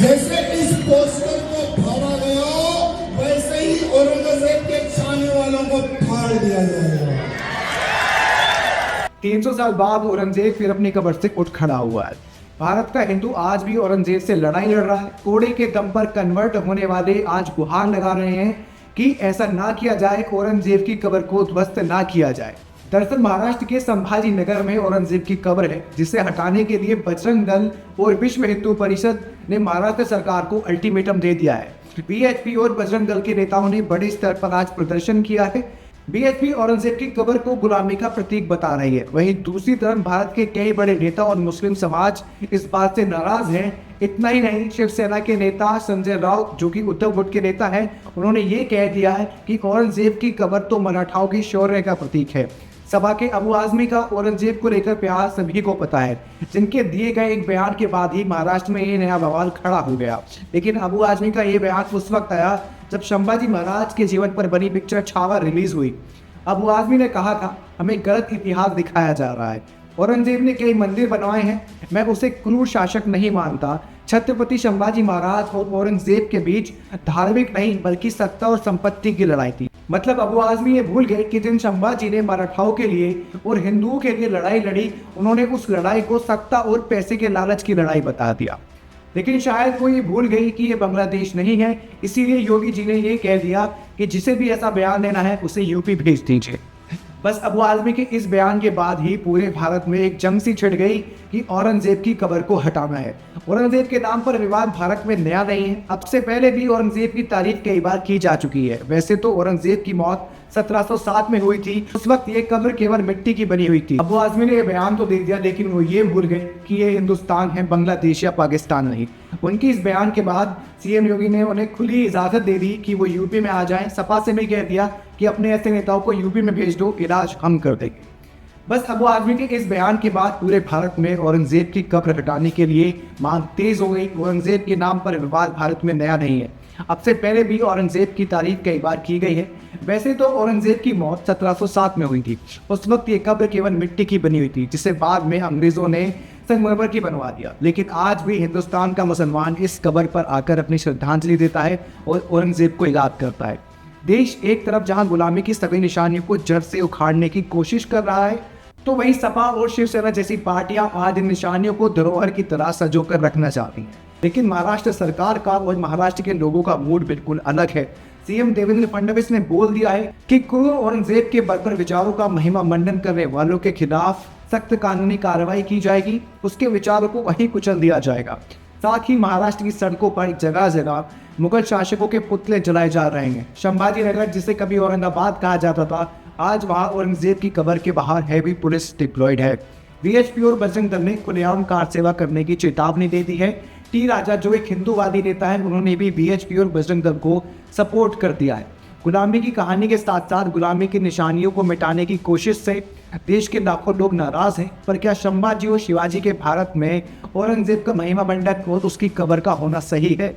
जैसे इस पोस्टर को फाड़ा गया, वैसे ही औरंगजेब के चाहने वालों को फाड़ दिया जाएगा। 300 साल बाद औरंगजेब फिर अपनी कब्र से उठ खड़ा हुआ है। भारत का हिंदू आज भी औरंगजेब से लड़ाई लड़ रहा है। कोड़े के दम पर कन्वर्ट होने वाले आज गुहार लगा रहे हैं कि ऐसा ना किया जाए, औरंगजेब की कब्र को ध्वस्त ना किया जाए। दरअसल महाराष्ट्र के संभाजी नगर में औरंगजेब की कब्र है, जिसे हटाने के लिए बजरंग दल और विश्व हिंदू परिषद ने महाराष्ट्र सरकार को अल्टीमेटम दे दिया है। बीएचपी और बजरंग दल के नेताओं ने बड़े स्तर पर आज प्रदर्शन किया है। बीएचपी औरंगजेब की कब्र को गुलामी का प्रतीक बता रही है। वहीं दूसरी तरफ भारत के कई बड़े नेता और मुस्लिम समाज इस बात से नाराज हैं। इतना ही नहीं, शिवसेना के नेता संजय राउत, जो कि उद्धव गुट के नेता हैं, उन्होंने ये कह दिया है कि औरंगजेब की कब्र तो मराठाओं की शौर्य का प्रतीक है। सभा के अबू आजमी का औरंगजेब को लेकर प्यार सभी को पता है, जिनके दिए गए एक बयान के बाद ही महाराष्ट्र में ये नया बवाल खड़ा हो गया। लेकिन अबू आजमी का ये बयान उस वक्त आया जब संभाजी महाराज के जीवन पर बनी पिक्चर छावा रिलीज हुई। अबू आजमी ने कहा था, हमें गलत इतिहास दिखाया जा रहा है। औरंगजेब ने कई मंदिर बनवाए हैं, मैं उसे क्रूर शासक नहीं मानता। छत्रपति संभाजी महाराज और औरंगजेब के बीच धार्मिक नहीं बल्कि सत्ता और संपत्ति की लड़ाई थी। मतलब अबू आजमी ये भूल गए कि जिन संभाजी ने मराठाओं के लिए और हिंदुओं के लिए लड़ाई लड़ी, उन्होंने उस लड़ाई को सत्ता और पैसे के लालच की लड़ाई बता दिया। लेकिन शायद वो ये भूल गई कि ये बांग्लादेश नहीं है, इसीलिए योगी जी ने ये कह दिया कि जिसे भी ऐसा बयान देना है उसे यूपी भेज दीजिए। बस अबू आजमी के इस बयान के बाद ही पूरे भारत में एक जंग सी छिड़ गई कि औरंगजेब की कब्र को हटाना है। औरंगजेब के नाम पर विवाद भारत में नया नहीं है। अब से पहले भी औरंगजेब की तारीफ कई बार की जा चुकी है। वैसे तो औरंगजेब की मौत 1707 में हुई थी। उस वक्त ये कब्र केवल मिट्टी की बनी हुई थी। अबू आजमी ने यह बयान तो दे दिया, लेकिन वो ये भूल गए कि ये हिंदुस्तान है, बांग्लादेश या पाकिस्तान नहीं। उनकी इस बयान के बाद सीएम योगी ने उन्हें खुली इजाजत दे दी कि वो यूपी में आ जाएं। सपा से भी कह दिया कि अपने ऐसे नेताओं को यूपी में भेज दो, इलाज हम कर देंगे। बस अबू आजमी के इस बयान के बाद पूरे भारत में औरंगजेब की कब्र हटाने के लिए मांग तेज हो गई। औरंगजेब के नाम पर विवाद भारत में नया नहीं है। अब से पहले भी औरंगजेब की तारीफ कई बार की गई है। वैसे तो औरंगजेब की मौत 1707 में हुई थी। उस वक्त ये कब्र केवल मिट्टी की बनी हुई थी, जिसे बाद में अंग्रेजों ने संगमरमर की बनवा दिया। लेकिन आज भी हिंदुस्तान का मुसलमान इस कब्र पर आकर अपनी श्रद्धांजलि देता है और औरंगजेब को याद करता है। देश एक तरफ जहां गुलामी की सभी निशानियों को जड़ से उखाड़ने की कोशिश कर रहा है, तो वहीं सपा और शिवसेना जैसी पार्टियां आज इन निशानियों को धरोहर की तरह संजोकर रखना चाहती हैं। लेकिन महाराष्ट्र सरकार का और महाराष्ट्र के लोगों का मूड बिल्कुल अलग है। सीएम देवेंद्र फडणवीस ने बोल दिया है कि क्रूर औरंगजेब के बर्बर विचारों का महिमा मंडन करने वालों के खिलाफ सख्त कानूनी कार्रवाई की जाएगी। उसके विचारों को वहीं कुचल दिया जाएगा। साथ ही महाराष्ट्र की सड़कों पर जगह जगह मुगल शासकों के पुतले जलाए जा रहे हैं। संभाजी नगर, जिसे कभी औरंगाबाद कहा जाता था, आज वहां औरंगजेब की कब्र के बाहर हैवी पुलिस डिप्लॉयड है। बीएचपी और बजरंग दल ने खुलेआम कार सेवा करने की चेतावनी दे दी है। टी राजा, जो एक हिंदूवादी नेता है, उन्होंने भी बीएचपी और बजरंग दल को सपोर्ट कर दिया है। गुलामी की कहानी के साथ साथ गुलामी की निशानियों को मिटाने की कोशिश से देश के लाखों लोग नाराज हैं। पर क्या संभाजी और शिवाजी के भारत में औरंगजेब का महिमा मंडन और उसकी कब्र का होना सही है?